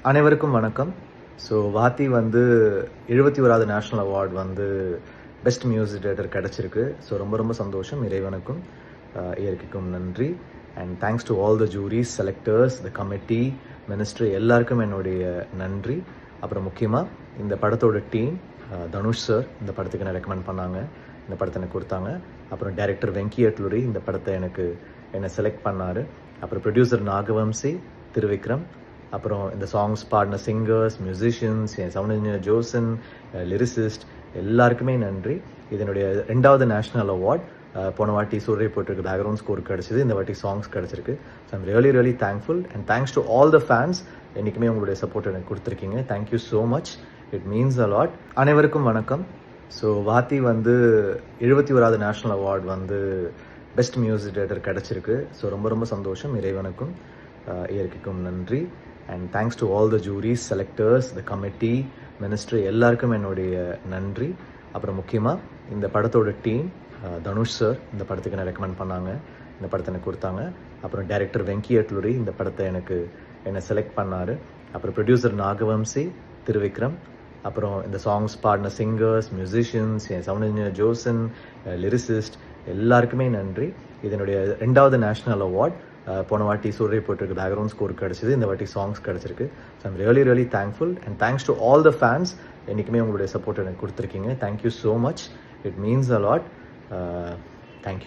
அனைவருக்கும் வணக்கம். ஸோ வாத்தி வந்து 71வது நேஷ்னல் அவார்ட் வந்து பெஸ்ட் மியூசிக் டைரக்டர் கிடச்சிருக்கு. ஸோ ரொம்ப சந்தோஷம். இறைவனுக்கும் இயற்கைக்கும் நன்றி. And thanks to all the juris, selectors, the committee, ministry எல்லாருக்கும் என்னுடைய நன்றி. அப்புறம் முக்கியமாக இந்த படத்தோட டீம், தனுஷ் சார் இந்த படத்துக்கு என்ன ரெக்கமெண்ட் பண்ணாங்க, இந்த படத்தை எனக்கு கொடுத்தாங்க. அப்புறம் டைரக்டர் வெங்கி அட்லுரி இந்த படத்தை என்னை செலக்ட் பண்ணார். அப்புறம் ப்ரொடியூசர் நாகவம்சி, திருவிக்ரம், அப்புறம் இந்த சாங்ஸ் பாடின சிங்கர்ஸ், மியூசிஷியன்ஸ், என் சவுண்ட் இன்ஜினியர் ஜோசன், லிரிசிஸ்ட் எல்லாருக்குமே நன்றி. இதனுடைய 2வது நேஷ்னல் அவார்ட். போன வாட்டி சூரிய போட்டிருக்கு பேக்ரவுண்ட் ஸ்கோர் கிடச்சிது, இந்த வாட்டி சாங்ஸ் கிடச்சிருக்கு. So I'm really thankful and thanks to all the fans. என்றைக்குமே உங்களுடைய சப்போர்ட் எனக்கு கொடுத்துருக்கீங்க. Thank you so much. It means a lot. அனைவருக்கும் வணக்கம். ஸோ வாத்தி வந்து 71வது நேஷ்னல் அவார்ட் வந்து பெஸ்ட் மியூசிக் டைரக்டர் கிடச்சிருக்கு. ஸோ ரொம்ப சந்தோஷம். இறைவனுக்கும் இயற்கைக்கும் நன்றி. And thanks to all the juris, selectors, the committee, ministry எல்லாருக்கும் என்னுடைய நன்றி. அப்புறம் முக்கியமாக இந்த படத்தோட டீம், தனுஷ் சார் இந்த படத்துக்கு என்ன ரெக்கமெண்ட் பண்ணாங்க, இந்த படத்தை எனக்கு கொடுத்தாங்க. அப்புறம் டைரக்டர் வெங்கி அட்லுரி இந்த படத்தை என்னை செலக்ட் பண்ணார். அப்புறம் ப்ரொடியூசர் நாகவம்சி, திருவிக்ரம், அப்புறம் இந்த சாங்ஸ் பாடின சிங்கர்ஸ், மியூசிஷியன்ஸ், என் சவுண்ட் இன்ஜினியர் ஜோசன், லிரிசிஸ்ட் எல்லாருக்குமே நன்றி. இதனுடைய 2வது நேஷ்னல் அவார்ட். போன வாட்டி சூரிய போட்டிருக்கு பேக்ரவுண்ட் ஸ்கோர் கிடச்சிது, இந்த வாட்டி சாங்ஸ் கிடச்சிருக்கு. So I'm really thankful and thanks to all the fans. என்றைக்குமே உங்களுடைய சப்போர்ட் எனக்கு கொடுத்துருக்கீங்க. Thank you so much. It means a lot. Thank you.